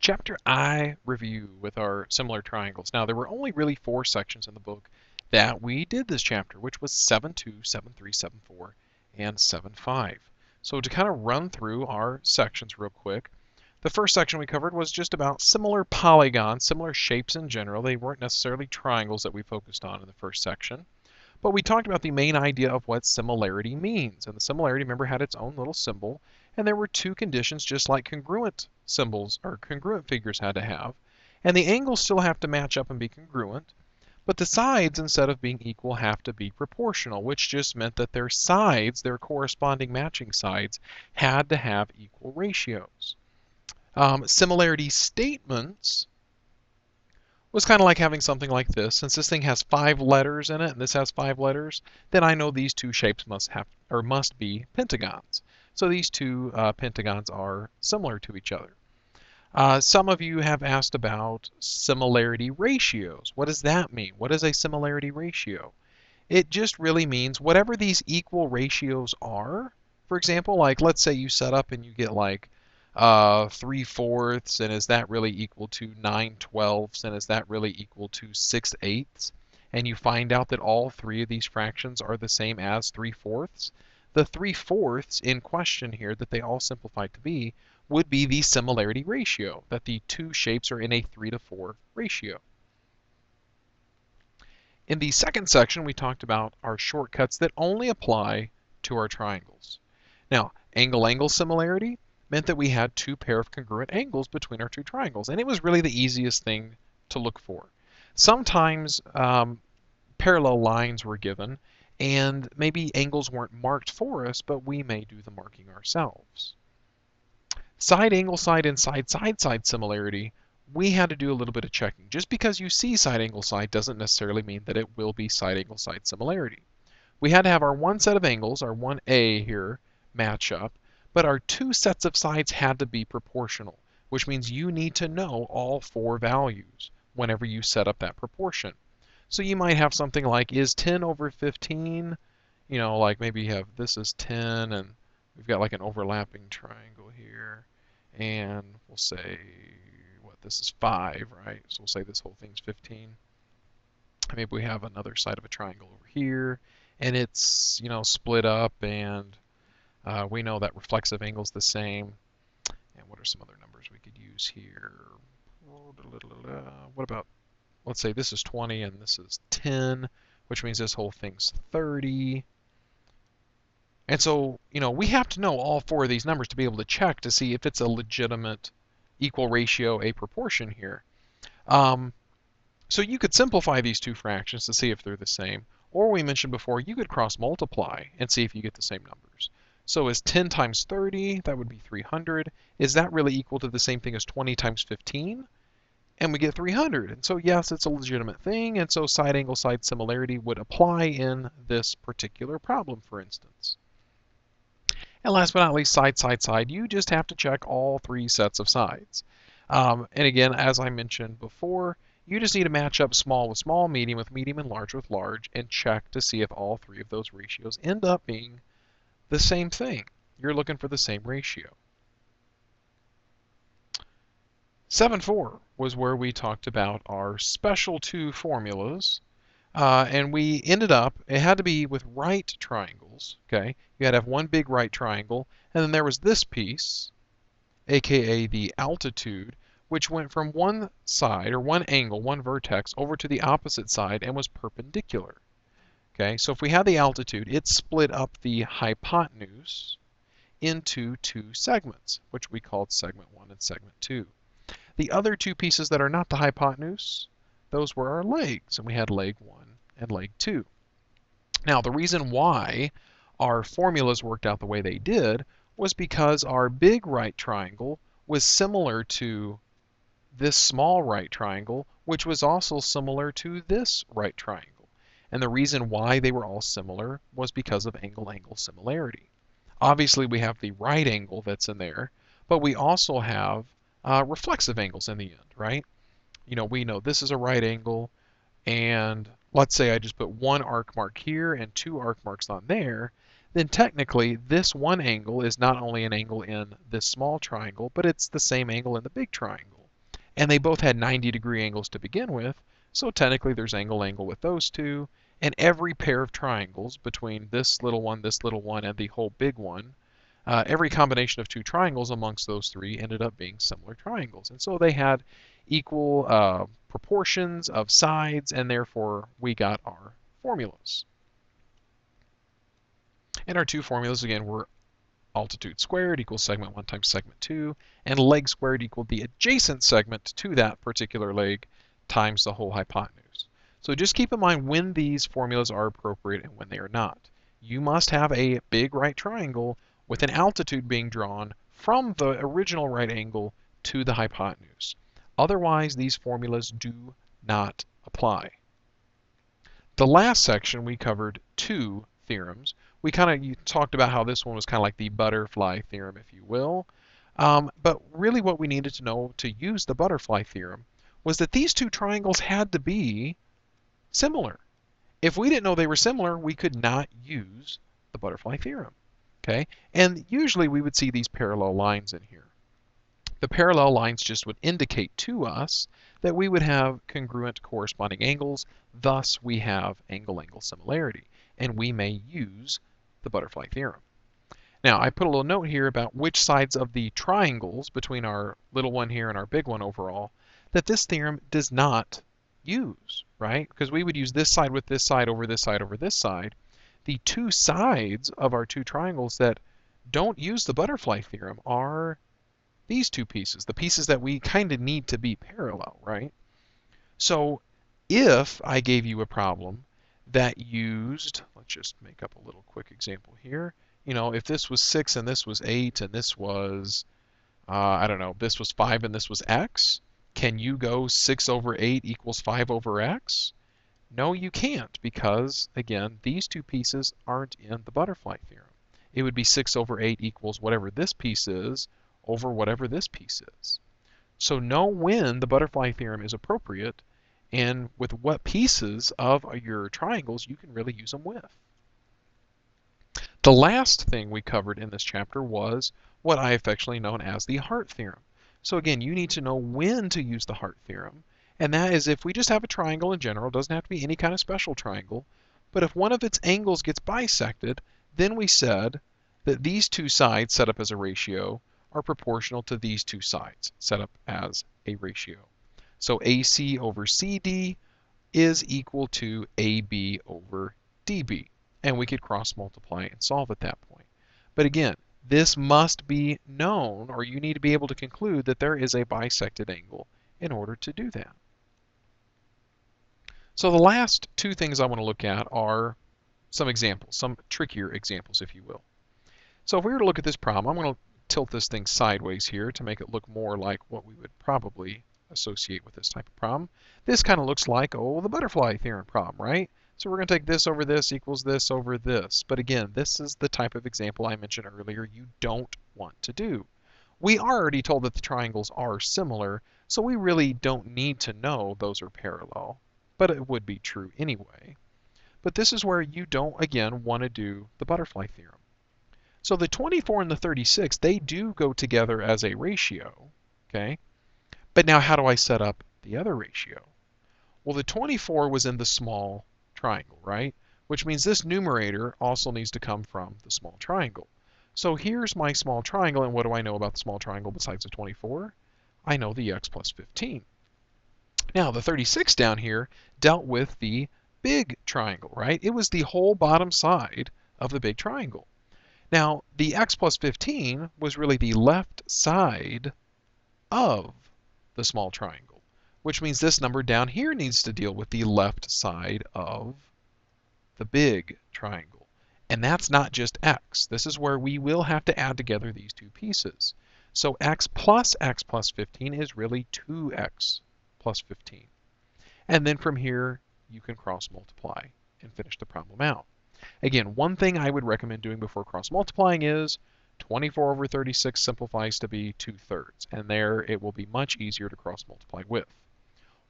chapter I review with our similar triangles. Now, there were only really 4 sections in the book that we did this chapter, which was 7.2, 7.3, 7.4, and 7.5. So to kind of run through our sections real quick, the first section we covered was just about similar polygons, similar shapes in general. They weren't necessarily triangles that we focused on in the first section. But we talked about the main idea of what similarity means. And the similarity, remember, had its own little symbol. And there were 2 conditions, just like congruent symbols or congruent figures had to have. And the angles still have to match up and be congruent. But the sides, instead of being equal, have to be proportional, which just meant that their sides, their corresponding matching sides, had to have equal ratios. Similarity statements was kind of like having something like this. Since this thing has 5 letters in it and this has 5 letters, then I know these 2 shapes must be pentagons. So these 2 pentagons are similar to each other. Some of you have asked about similarity ratios. What does that mean? What is a similarity ratio? It just really means whatever these equal ratios are. For example, like let's say you set up and you get like 3/4, and is that really equal to 9/12, and is that really equal to 6/8? And you find out that all 3 of these fractions are the same as 3/4. The 3/4 in question here that they all simplified to be would be the similarity ratio, that the 2 shapes are in a 3:4 ratio. In the second section, we talked about our shortcuts that only apply to our triangles. Now, angle-angle similarity meant that we had 2 pair of congruent angles between our 2 triangles, and it was really the easiest thing to look for. Sometimes parallel lines were given, and maybe angles weren't marked for us, but we may do the marking ourselves. Side angle side and side side side similarity, we had to do a little bit of checking. Just because you see side angle side doesn't necessarily mean that it will be side angle side similarity. We had to have our one set of angles, our 1A here, match up, but our 2 sets of sides had to be proportional, which means you need to know all 4 values whenever you set up that proportion. So you might have something like, is 10 over 15? You know, like maybe you have this is 10 and we've got like an overlapping triangle here, and we'll say, what, this is 5, right? So we'll say this whole thing's 15. Maybe we have another side of a triangle over here, and it's, you know, split up, and we know that reflexive angle is the same. And what are some other numbers we could use here? What about, let's say this is 20 and this is 10, which means this whole thing's 30. And so, you know, we have to know all 4 of these numbers to be able to check to see if it's a legitimate equal ratio, a proportion here. So you could simplify these 2 fractions to see if they're the same. Or we mentioned before, you could cross multiply and see if you get the same numbers. So is 10 times 30, that would be 300. Is that really equal to the same thing as 20 times 15? And we get 300. And so yes, it's a legitimate thing. And so side angle side similarity would apply in this particular problem, for instance. And last but not least, side, side, side, you just have to check all 3 sets of sides. And again, as I mentioned before, you just need to match up small with small, medium with medium, and large with large, and check to see if all 3 of those ratios end up being the same thing. You're looking for the same ratio. 7.4 was where we talked about our special 2 formulas. And we ended up, it had to be with right triangles, okay? You had to have one big right triangle, and then there was this piece, aka the altitude, which went from one side, or one angle, one vertex, over to the opposite side and was perpendicular. Okay, so if we had the altitude, it split up the hypotenuse into 2 segments, which we called segment 1 and segment 2. The other 2 pieces that are not the hypotenuse, those were our legs, and we had leg 1 and leg 2. Now, the reason why our formulas worked out the way they did was because our big right triangle was similar to this small right triangle, which was also similar to this right triangle. And the reason why they were all similar was because of angle-angle similarity. Obviously, we have the right angle that's in there, but we also have reflexive angles in the end, right? You know, we know this is a right angle, and let's say I just put 1 arc mark here and 2 arc marks on there, then technically this one angle is not only an angle in this small triangle, but it's the same angle in the big triangle. and they both had 90-degree angles to begin with, so technically there's angle with those two, and every pair of triangles between this little one, and the whole big one, every combination of two triangles amongst those three ended up being similar triangles. And so they had equal proportions of sides, and therefore we got our formulas. And our two formulas, again, were altitude squared equals segment 1 times segment 2, and leg squared equaled the adjacent segment to that particular leg times the whole hypotenuse. So just keep in mind when these formulas are appropriate and when they are not. You must have a big right triangle with an altitude being drawn from the original right angle to the hypotenuse. Otherwise, these formulas do not apply. The last section we covered two theorems. We kind of talked about how this one was kind of like the butterfly theorem, if you will. But really what we needed to know to use the butterfly theorem was that these two triangles had to be similar. If we didn't know they were similar, we could not use the butterfly theorem. Okay? And usually we would see these parallel lines in here. The parallel lines just would indicate to us that we would have congruent corresponding angles, thus we have angle-angle similarity, and we may use the butterfly theorem. Now, I put a little note here about which sides of the triangles between our little one here and our big one overall that this theorem does not use, right? Because we would use this side with this side over this side over this side. The two sides of our two triangles that don't use the butterfly theorem are these two pieces, the pieces that we kind of need to be parallel, right? So if I gave you a problem that used, let's just make up a little quick example here. You know, if this was 6 and this was 8 and this was, I don't know, this was 5 and this was x, can you go 6 over 8 equals 5 over x? No, you can't, because, again, these two pieces aren't in the butterfly theorem. It would be 6 over 8 equals whatever this piece is over whatever this piece is. So know when the butterfly theorem is appropriate and with what pieces of your triangles you can really use them with. The last thing we covered in this chapter was what I affectionately known as the Heart Theorem. So again, you need to know when to use the Heart Theorem, and that is if we just have a triangle in general, it doesn't have to be any kind of special triangle, but if one of its angles gets bisected, then we said that these two sides set up as a ratio are proportional to these two sides set up as a ratio. So AC over CD is equal to AB over DB. And we could cross multiply and solve at that point. But again, this must be known, or you need to be able to conclude that there is a bisected angle in order to do that. So the last two things I want to look at are some examples, some trickier examples, if you will. So if we were to look at this problem, I'm going to tilt this thing sideways here to make it look more like what we would probably associate with this type of problem. This kind of looks like, oh, the butterfly theorem problem, right? So we're going to take this over this equals this over this. But again, this is the type of example I mentioned earlier you don't want to do. We are already told that the triangles are similar, so we really don't need to know those are parallel. But it would be true anyway. But this is where you don't, again, want to do the butterfly theorem. So the 24 and the 36, they do go together as a ratio, okay? But now how do I set up the other ratio? Well, the 24 was in the small triangle, right? Which means this numerator also needs to come from the small triangle. So here's my small triangle, and what do I know about the small triangle besides the 24? I know the x plus 15. Now, the 36 down here dealt with the big triangle, right? It was the whole bottom side of the big triangle. Now, the x plus 15 was really the left side of the small triangle, which means this number down here needs to deal with the left side of the big triangle. And that's not just x. This is where we will have to add together these two pieces. So x plus 15 is really 2x plus 15. And then from here, you can cross multiply and finish the problem out. Again, one thing I would recommend doing before cross multiplying is 24 over 36 simplifies to be 2/3, and there it will be much easier to cross multiply with.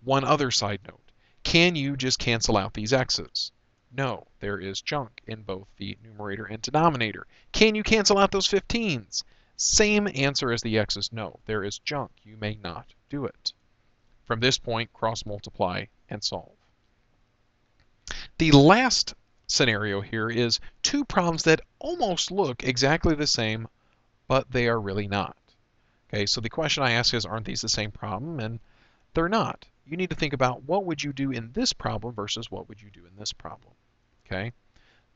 One other side note, can you just cancel out these x's? No, there is junk in both the numerator and denominator. Can you cancel out those 15s? Same answer as the x's, no, there is junk, you may not do it. From this point, cross multiply and solve. The last scenario here is two problems that almost look exactly the same, but they are really not. Okay, so the question I ask is, aren't these the same problem? And they're not. You need to think about what would you do in this problem versus what would you do in this problem. Okay,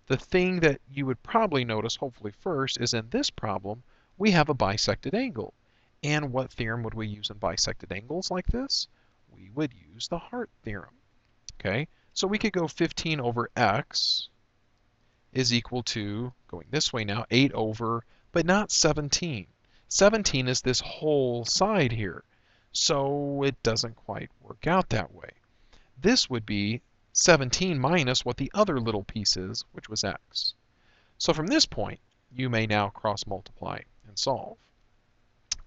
the thing that you would probably notice, hopefully first, is in this problem, we have a bisected angle. And what theorem would we use in bisected angles like this? We would use the Heart Theorem. Okay, so we could go 15 over x is equal to, going this way now, 8 over, but not 17. 17 is this whole side here, so it doesn't quite work out that way. This would be 17 minus what the other little piece is, which was x. So from this point, you may now cross multiply and solve.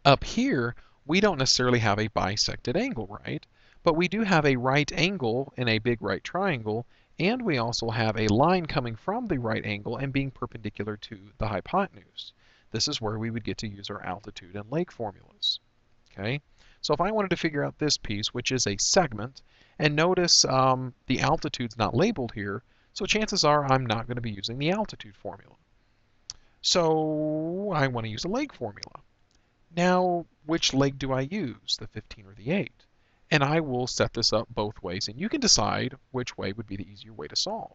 Up here, we don't necessarily have a bisected angle, right? But we do have a right angle in a big right triangle, and we also have a line coming from the right angle and being perpendicular to the hypotenuse. This is where we would get to use our altitude and leg formulas. Okay, so if I wanted to figure out this piece, which is a segment, and notice the altitude's not labeled here, so chances are I'm not going to be using the altitude formula. So I want to use a leg formula. Now, which leg do I use, the 15 or the 8? And I will set this up both ways, and you can decide which way would be the easier way to solve.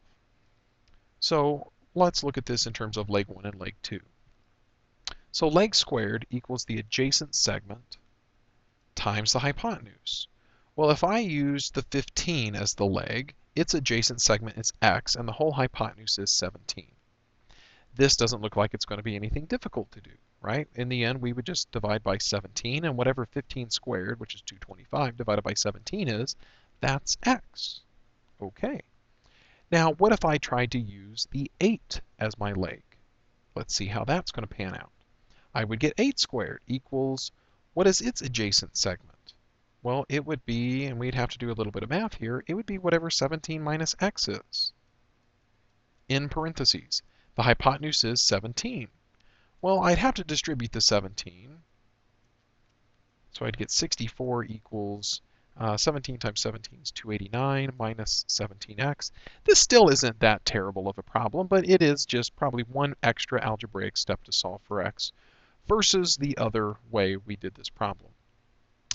So let's look at this in terms of leg 1 and leg 2. So leg squared equals the adjacent segment times the hypotenuse. Well, if I use the 15 as the leg, its adjacent segment is x, and the whole hypotenuse is 17. This doesn't look like it's going to be anything difficult to do, right? In the end, we would just divide by 17, and whatever 15 squared, which is 225, divided by 17 is, that's x. Okay. Now, what if I tried to use the 8 as my leg? Let's see how that's going to pan out. I would get 8 squared equals, what is its adjacent segment? Well, it would be, and we'd have to do a little bit of math here, it would be whatever 17 minus x is. In parentheses, the hypotenuse is 17. Well, I'd have to distribute the 17. So I'd get 64 equals 17 times 17 is 289 minus 17x. This still isn't that terrible of a problem, but it is just probably one extra algebraic step to solve for x versus the other way we did this problem.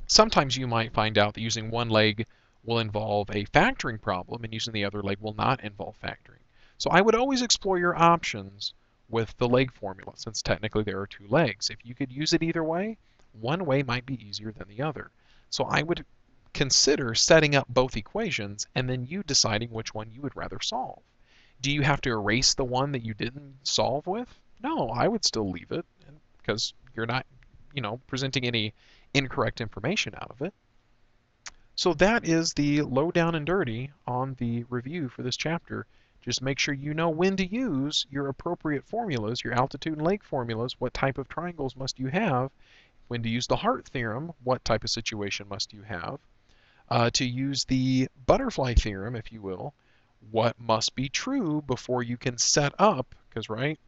Sometimes you might find out that using one leg will involve a factoring problem and using the other leg will not involve factoring. So I would always explore your options with the leg formula, since technically there are two legs. If you could use it either way, one way might be easier than the other. So I would consider setting up both equations and then you deciding which one you would rather solve. Do you have to erase the one that you didn't solve with? No, I would still leave it because you're not, presenting any incorrect information out of it. So that is the low down and dirty on the review for this chapter. Just make sure you know when to use your appropriate formulas, your altitude and leg formulas, what type of triangles must you have, when to use the Heart Theorem, what type of situation must you have, to use the butterfly theorem, if you will, what must be true before you can set up, because, right,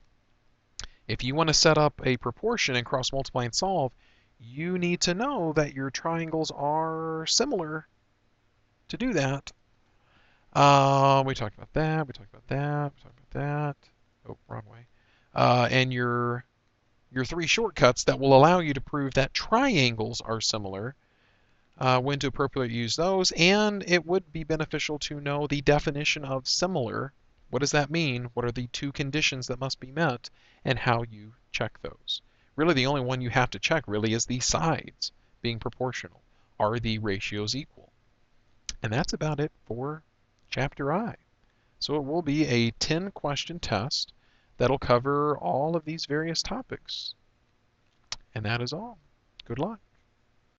if you want to set up a proportion and cross multiply and solve, you need to know that your triangles are similar to do that. We talked about that, we talked about that, we talked about that. Oh, wrong way. And your three shortcuts that will allow you to prove that triangles are similar, when to appropriately use those, and it would be beneficial to know the definition of similar. What does that mean? What are the two conditions that must be met, and how you check those? Really, the only one you have to check really is the sides being proportional. Are the ratios equal? And that's about it for Chapter I. So it will be a 10-question test that'll cover all of these various topics. And that is all. Good luck.